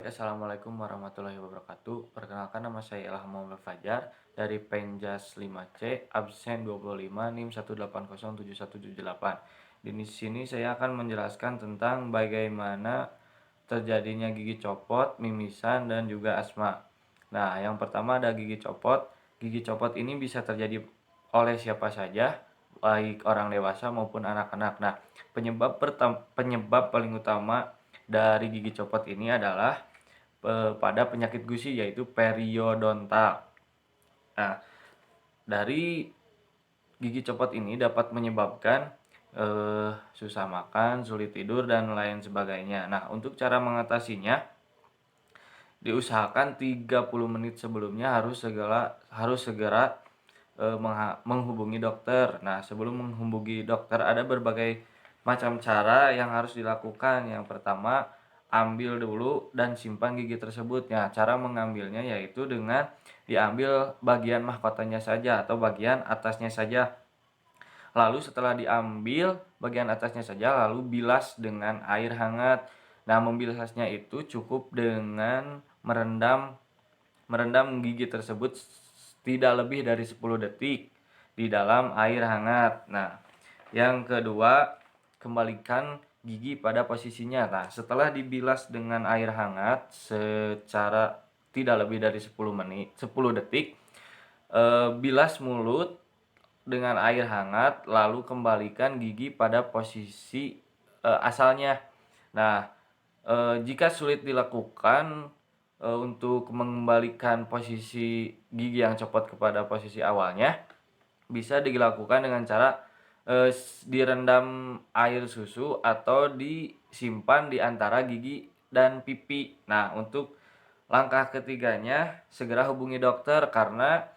Assalamualaikum warahmatullahi wabarakatuh. Perkenalkan nama saya Ilham Muhammad Fajar dari Penjas 5C, absen 25 NIM 1807178. Di sini saya akan menjelaskan tentang bagaimana terjadinya gigi copot, mimisan, dan juga asma. Nah, yang pertama ada gigi copot. Gigi copot ini bisa terjadi oleh siapa saja, baik orang dewasa maupun anak-anak. Nah, penyebab paling utama dari gigi copot ini adalah pada penyakit gusi yaitu periodontal. Nah, dari gigi copot ini dapat menyebabkan susah makan, sulit tidur, dan lain sebagainya. Nah, untuk cara mengatasinya, diusahakan 30 menit sebelumnya harus segera menghubungi dokter. Nah, sebelum menghubungi dokter ada berbagai macam cara yang harus dilakukan. Yang pertama, ambil dulu dan simpan gigi tersebut. Ya, cara mengambilnya yaitu dengan diambil bagian mahkotanya saja atau bagian atasnya saja. Lalu setelah diambil bagian atasnya saja, lalu bilas dengan air hangat. Nah, membilasnya itu cukup dengan merendam merendam gigi tersebut tidak lebih dari 10 detik di dalam air hangat. Nah, yang kedua, kembalikan gigi pada posisinya. Nah, setelah dibilas dengan air hangat secara tidak lebih dari 10 detik, bilas mulut dengan air hangat, lalu kembalikan gigi pada posisi asalnya. Nah, jika sulit dilakukan untuk mengembalikan posisi gigi yang copot kepada posisi awalnya, bisa dilakukan dengan cara direndam air susu atau disimpan di antara gigi dan pipi. Nah, untuk langkah ketiganya segera hubungi dokter karena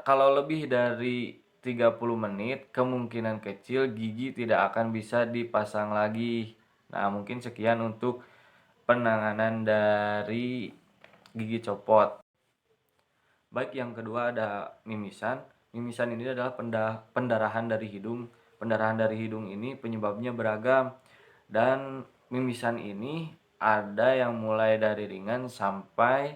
kalau lebih dari 30 menit kemungkinan kecil gigi tidak akan bisa dipasang lagi. Nah, mungkin sekian untuk penanganan dari gigi copot. Baik, yang kedua ada mimisan. Mimisan ini adalah pendarahan dari hidung. Pendarahan dari hidung ini penyebabnya beragam, dan mimisan ini ada yang mulai dari ringan sampai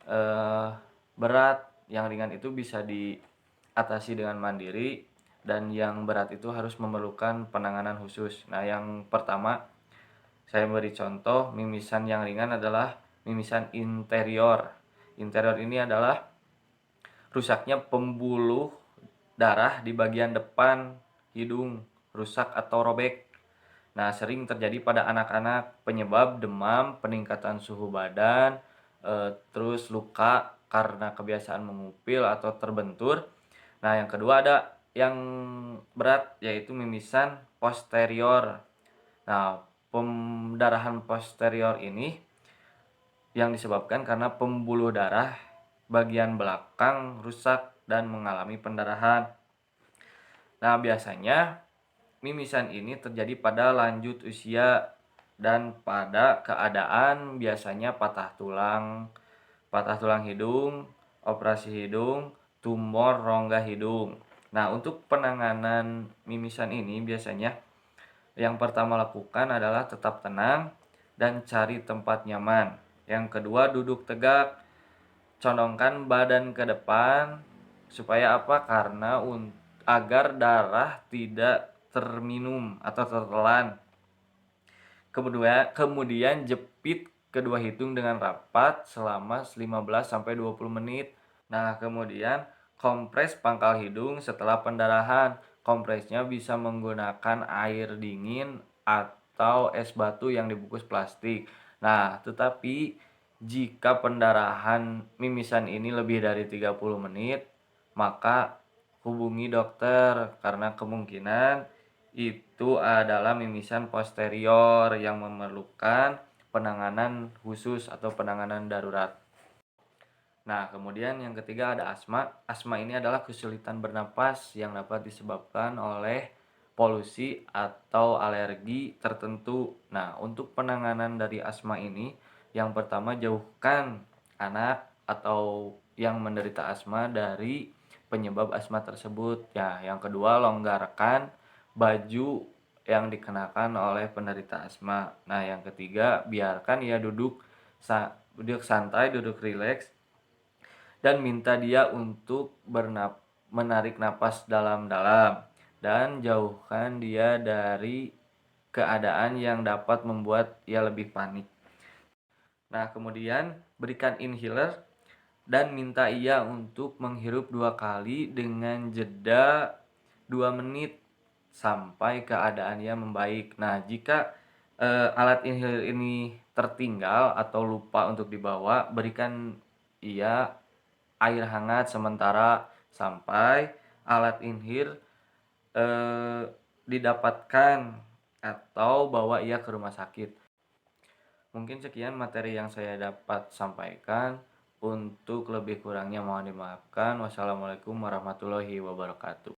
eh, berat. Yang ringan itu bisa diatasi dengan mandiri, dan yang berat itu harus memerlukan penanganan khusus. Nah, yang pertama saya beri contoh, mimisan yang ringan adalah mimisan interior. Interior ini adalah rusaknya pembuluh darah di bagian depan hidung, rusak atau robek. Nah, sering terjadi pada anak-anak, penyebab demam, peningkatan suhu badan, terus luka karena kebiasaan mengupil atau terbentur. Nah, yang kedua ada yang berat yaitu mimisan posterior. Nah, pendarahan posterior ini yang disebabkan karena pembuluh darah bagian belakang rusak dan mengalami pendarahan. Nah, biasanya mimisan ini terjadi pada lanjut usia dan pada keadaan biasanya patah tulang hidung, operasi hidung, tumor rongga hidung. Nah, untuk penanganan mimisan ini biasanya yang pertama lakukan adalah tetap tenang dan cari tempat nyaman. Yang kedua, duduk tegak, condongkan badan ke depan. Supaya apa? Karena agar darah tidak terminum atau tertelan. Kemudian jepit kedua hidung dengan rapat selama 15 sampai 20 menit. Nah, kemudian kompres pangkal hidung setelah pendarahan. Kompresnya bisa menggunakan air dingin atau es batu yang dibungkus plastik. Nah, tetapi jika pendarahan mimisan ini lebih dari 30 menit, maka hubungi dokter karena kemungkinan itu adalah mimisan posterior yang memerlukan penanganan khusus atau penanganan darurat. Nah, kemudian yang ketiga ada asma. Asma ini adalah kesulitan bernapas yang dapat disebabkan oleh polusi atau alergi tertentu. Nah, untuk penanganan dari asma ini, yang pertama jauhkan anak atau yang menderita asma dari penyebab asma tersebut. Ya, yang kedua longgarkan baju yang dikenakan oleh penderita asma. Nah, yang ketiga, biarkan ia duduk santai, duduk rileks, dan minta dia untuk menarik napas dalam-dalam dan jauhkan dia dari keadaan yang dapat membuat ia lebih panik. Nah, kemudian berikan inhaler dan minta ia untuk menghirup 2 kali dengan jeda 2 menit sampai keadaannya membaik. Nah, jika alat inhaler ini tertinggal atau lupa untuk dibawa, berikan ia air hangat sementara sampai alat inhaler didapatkan atau bawa ia ke rumah sakit. Mungkin sekian materi yang saya dapat sampaikan. Untuk lebih kurangnya mohon dimaafkan. Wassalamualaikum warahmatullahi wabarakatuh.